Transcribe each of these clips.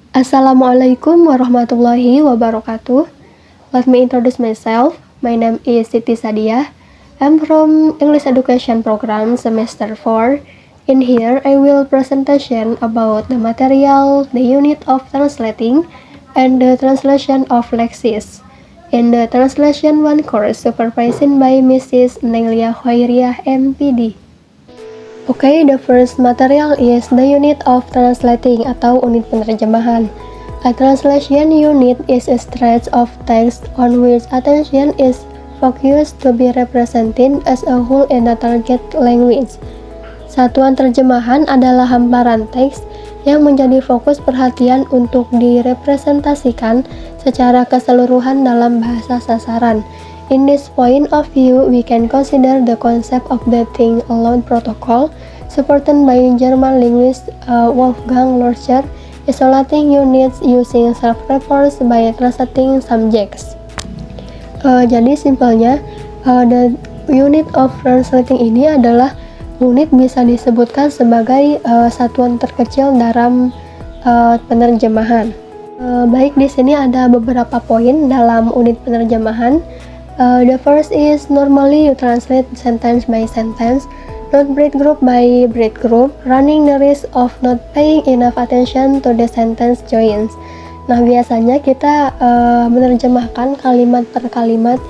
Assalamualaikum warahmatullahi wabarakatuh. Let me introduce myself. My name is Siti Sadiah. I'm from English Education Program Semester 4. In here, I will presentation about the material, the unit of translating, and the translation of Lexis. In the Translation 1 course supervised by Mrs. Nelia Khairiah MPD. Okay, the first material is the unit of translating atau unit penerjemahan. A translation unit is a stretch of text on which attention is focused to be represented as a whole in the target language. Satuan terjemahan adalah hamparan teks yang menjadi fokus perhatian untuk direpresentasikan secara keseluruhan dalam bahasa sasaran. In this point of view, we can consider the concept of the think alone protocol, supported by German linguist Wolfgang Lorcher, isolating units using self-reports by translating subjects. Jadi simpelnya, the unit of translating ini adalah unit bisa disebutkan sebagai satuan terkecil dalam penerjemahan. Baik, di sini ada beberapa poin dalam unit penerjemahan. The first is normally you translate sentence by sentence, not break group by break group, running the risk of not paying enough attention to the sentence joins. Nah, biasanya kita menerjemahkan kalimat per kalimat,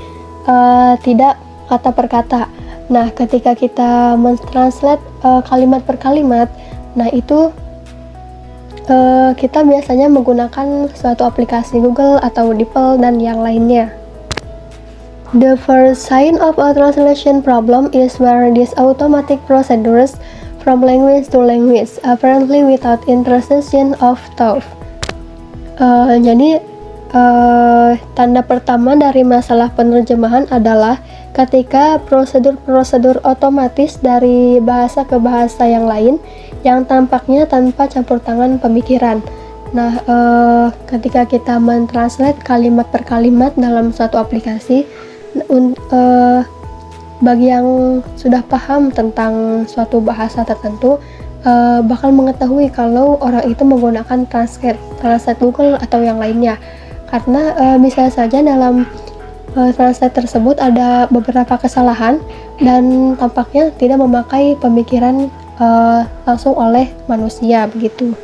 tidak kata per kata. Nah, ketika kita mentranslate kalimat per kalimat, nah itu kita biasanya menggunakan suatu aplikasi Google atau DeepL dan yang lainnya. The first sign of a translation problem is where these automatic procedures from language to language, apparently without intercession of thought. Jadi, tanda pertama dari masalah penerjemahan adalah ketika prosedur-prosedur otomatis dari bahasa ke bahasa yang lain yang tampaknya tanpa campur tangan pemikiran. Nah, ketika kita mentranslate kalimat per kalimat dalam suatu aplikasi, bagi yang sudah paham tentang suatu bahasa tertentu bakal mengetahui kalau orang itu menggunakan translate Google atau yang lainnya, karena bisa saja dalam translate tersebut ada beberapa kesalahan dan tampaknya tidak memakai pemikiran langsung oleh manusia begitu.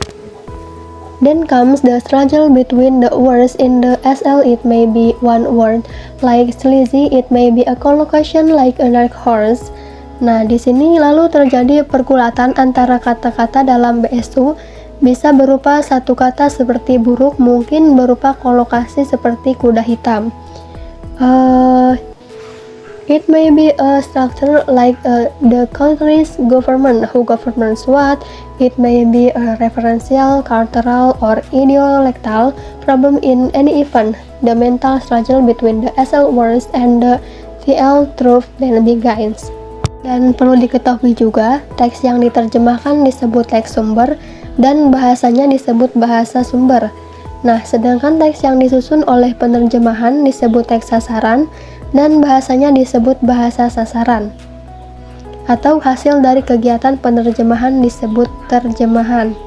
Then comes the struggle between the words in the SL. It may be one word like sleazy, it may be a collocation like a dark horse. Nah, di sini lalu terjadi pergulatan antara kata-kata dalam BSU, bisa berupa satu kata seperti buruk, mungkin berupa kolokasi seperti kuda hitam. It may be a structure like the country's government, who governs what. It may be a referential, cultural, or ideolectal problem in any event. The mental struggle between the SL words and the TL truth then begins. Dan perlu diketahui juga, teks yang diterjemahkan disebut teks sumber dan bahasanya disebut bahasa sumber. Nah, sedangkan teks yang disusun oleh penerjemahan disebut teks sasaran dan bahasanya disebut bahasa sasaran. Atau hasil dari kegiatan penerjemahan disebut terjemahan.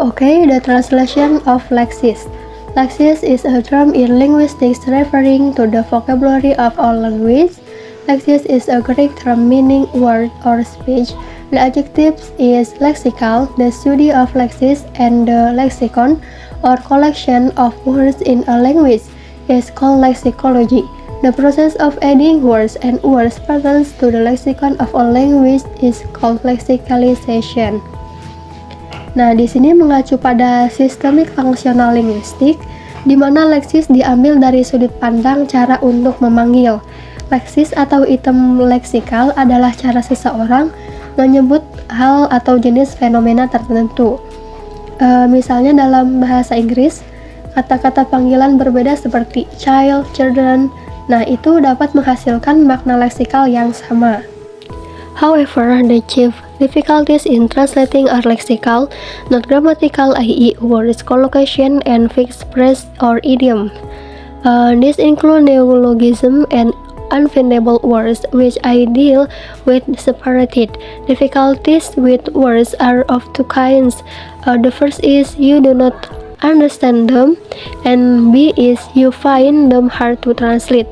Okay, the translation of Lexis. Lexis is a term in linguistics referring to the vocabulary of all language. Lexis is a Greek term meaning word or speech. The adjective is lexical. The study of lexis and the lexicon or collection of words in a language is called lexicology. The process of adding words and words patterns to the lexicon of a language is called lexicalization. Nah, di sini mengacu pada sistemik fungsional linguistik, di mana leksis diambil dari sudut pandang cara untuk memanggil. Leksis atau item leksikal adalah cara seseorang menyebut hal atau jenis fenomena tertentu. Misalnya dalam bahasa Inggris, kata-kata panggilan berbeda seperti child, children. Nah, itu dapat menghasilkan makna leksikal yang sama. However, the chief difficulties in translating are lexical, not grammatical, i.e. words, collocation, and fixed phrase or idiom. These include neologism and unfindable words, which I deal with separated. Difficulties with words are of two kinds. The first is you do not understand them, and B is you find them hard to translate.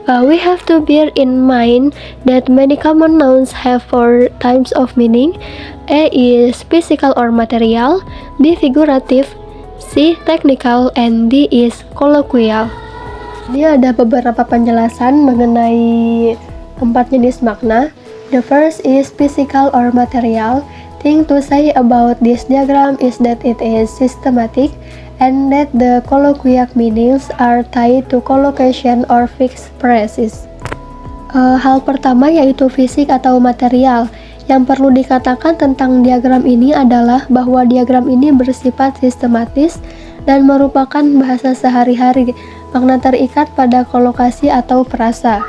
We have to bear in mind that many common nouns have four types of meaning. A is physical or material, B figurative, C technical, and D is colloquial. Ini ada beberapa penjelasan mengenai 4 jenis makna. The first is physical or material. Thing to say about this diagram is that it is systematic and that the colloquial meanings are tied to collocation or fixed phrases. Hal pertama yaitu fisik atau material. Yang perlu dikatakan tentang diagram ini adalah bahwa diagram ini bersifat sistematis dan merupakan bahasa sehari-hari, makna terikat pada kolokasi atau frasa.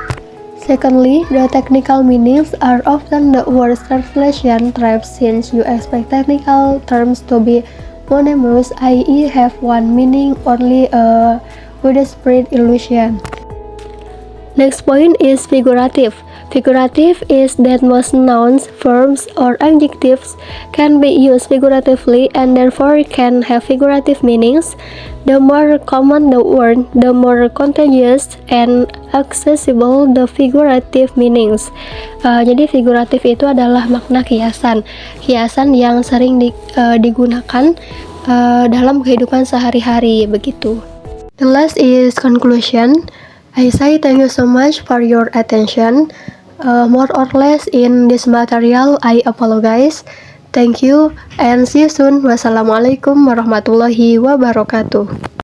Secondly, the technical meanings are often the worst translation types since you expect technical terms to be monymous, i.e. have one meaning only with a spread illusion. Next point is figurative. Figurative is that most nouns, verbs, or adjectives can be used figuratively and therefore can have figurative meanings. The more common the word, the more contagious and accessible the figurative meanings. Jadi figuratif itu adalah makna kiasan yang sering digunakan dalam kehidupan sehari-hari begitu. The last is conclusion. I say thank you so much for your attention. More or less in this material, I apologize. Thank you and see you soon. Wassalamualaikum warahmatullahi wabarakatuh.